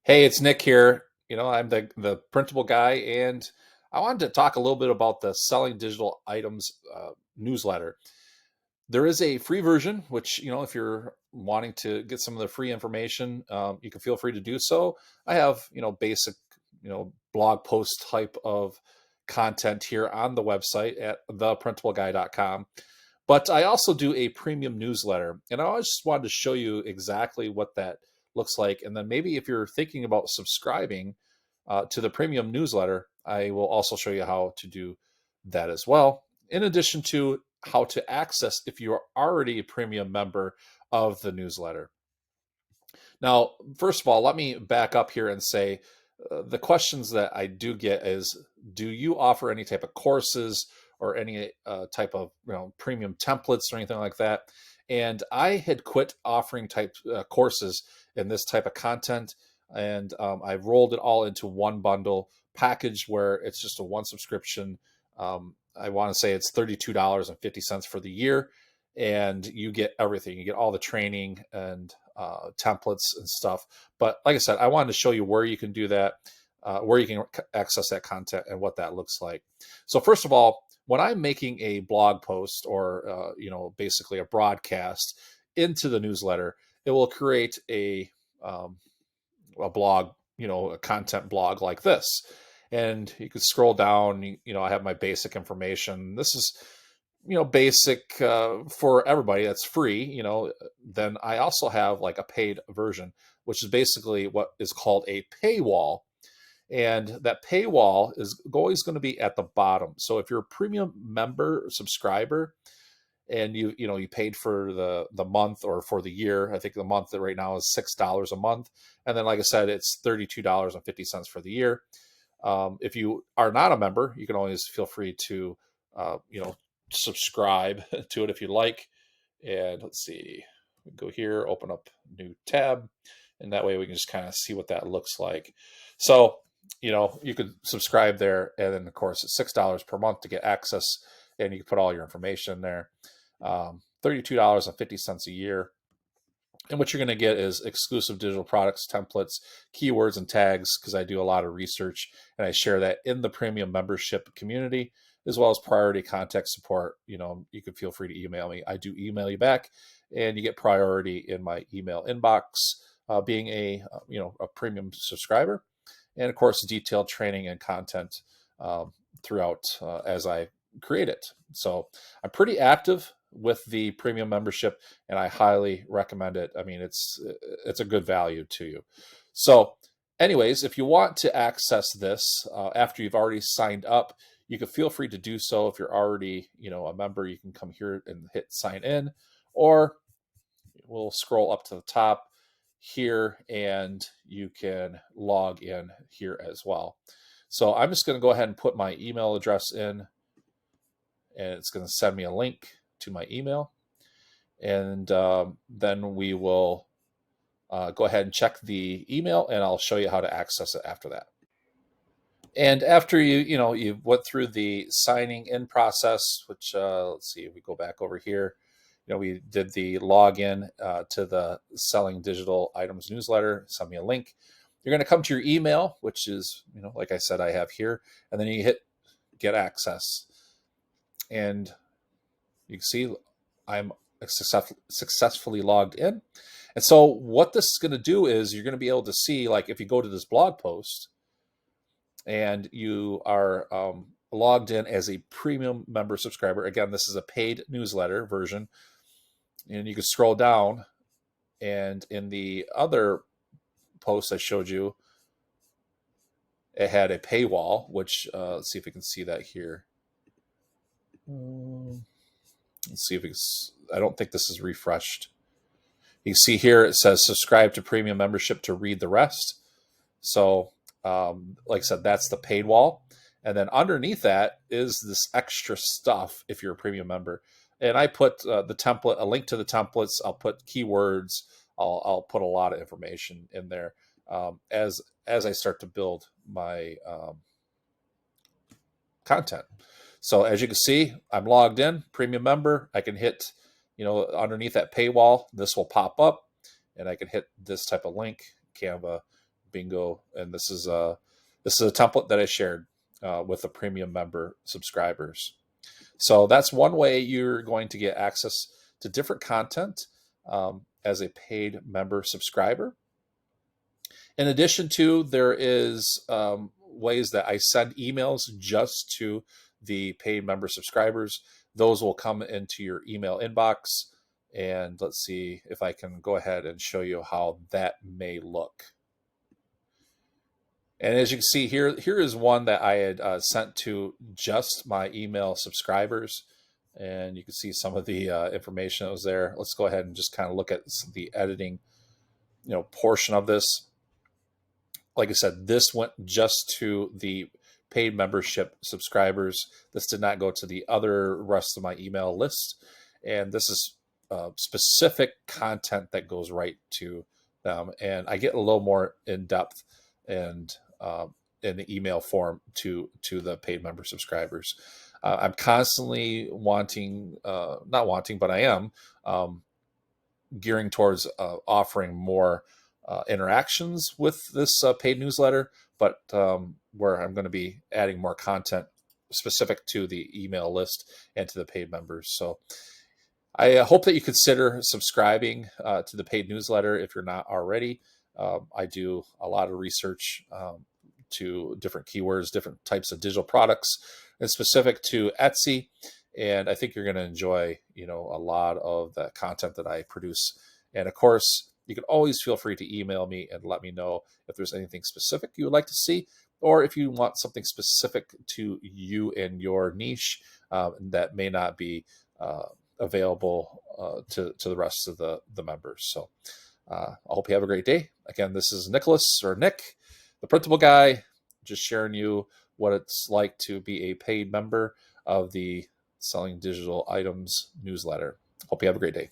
Hey, it's Nick here. I'm the printable guy, and I wanted to talk a little bit about the Selling Digital Items newsletter. There is a free version, which, if you're wanting to get some of the free information, you can feel free to do so. I have, basic, blog post type of content here on the website at theprintableguy.com. But I also do a premium newsletter, and I just wanted to show you exactly what that looks like. And then maybe if you're thinking about subscribing to the premium newsletter, I will also show you how to do that as well. In addition to how to access if you are already a premium member of the newsletter. Now, first of all, let me back up here and say the questions that I do get is, do you offer any type of courses or any type of premium templates or anything like that? And I had quit offering courses in this type of content, and I've rolled it all into one bundle package where it's just a one subscription. I want to say it's $32.50 for the year, and you get everything. You get all the training and templates and stuff. But like I said, I wanted to show you where you can do that, where you can access that content and what that looks like. So first of all, when I'm making a blog post or basically a broadcast into the newsletter, it will create a blog, a content blog like this. And you can scroll down, I have my basic information. This is, basic for everybody. That's free. Then I also have like a paid version, which is basically what is called a paywall. And that paywall is always going to be at the bottom. So if you're a premium member subscriber and you paid for the month or for the year, I think the month that right now is $6 a month. And then, like I said, it's $32.50 for the year. If you are not a member, you can always feel free to, subscribe to it if you like. And let's see, we go here, open up new tab, and that way we can just kind of see what that looks like. So, you could subscribe there, and then of course it's $6 per month to get access, and you can put all your information in there. $32.50 a year. And what you're going to get is exclusive digital products, templates, keywords, and tags, because I do a lot of research and I share that in the premium membership community, as well as priority contact support. You can feel free to email me. I do email you back, and you get priority in my email inbox, being a premium subscriber. And of course, detailed training and content throughout as I create it. So I'm pretty active with the premium membership, and I highly recommend it. I mean, it's a good value to you. So anyways, if you want to access this after you've already signed up, you can feel free to do so. If you're already a member, you can come here and hit sign in, or we'll scroll up to the top here and you can log in here as well. So I'm just going to go ahead and put my email address in, and it's going to send me a link to my email. And then we will go ahead and check the email, and I'll show you how to access it after that. And after you went through the signing in process, which let's see, if we go back over here, we did the login to the Selling Digital Items newsletter. Send me a link. You're going to come to your email, which is, like I said, I have here, and then you hit get access. And you can see I'm successfully logged in. And so what this is going to do is you're going to be able to see, like if you go to this blog post and you are logged in as a premium member subscriber. Again, this is a paid newsletter version. And you can scroll down, and in the other post I showed you, it had a paywall, which let's see if we can see that here. Let's see if it's, I don't think this is refreshed. You can see here it says subscribe to premium membership to read the rest. So like I said, that's the paid wall. And then underneath that is this extra stuff if you're a premium member. And I put the template, a link to the templates. I'll put keywords. I'll put a lot of information in there as I start to build my content. So as you can see, I'm logged in, premium member. I can hit, underneath that paywall, this will pop up, and I can hit this type of link, Canva, bingo. And this is a template that I shared with the premium member subscribers. So that's one way you're going to get access to different content as a paid member subscriber. In addition to, there is ways that I send emails just to the paid member subscribers. Those will come into your email inbox. And let's see if I can go ahead and show you how that may look. And as you can see here is one that I had sent to just my email subscribers. And you can see some of the information that was there. Let's go ahead and just kind of look at the editing, portion of this. Like I said, this went just to the paid membership subscribers. This did not go to the other rest of my email list. And this is specific content that goes right to them. And I get a little more in depth and in the email form to the paid member subscribers. I'm constantly not wanting, but I am gearing towards offering more interactions with this paid newsletter, but where I'm going to be adding more content specific to the email list and to the paid members. So I hope that you consider subscribing to the paid newsletter if you're not already. I do a lot of research to different keywords, different types of digital products, and specific to Etsy. And I think you're going to enjoy, a lot of the content that I produce. And of course, you can always feel free to email me and let me know if there's anything specific you would like to see, or if you want something specific to you and your niche that may not be available to the rest of the members. So I hope you have a great day. Again, this is Nicholas, or Nick, the Printable Guy, just sharing you what it's like to be a paid member of the Selling Digital Items newsletter. Hope you have a great day.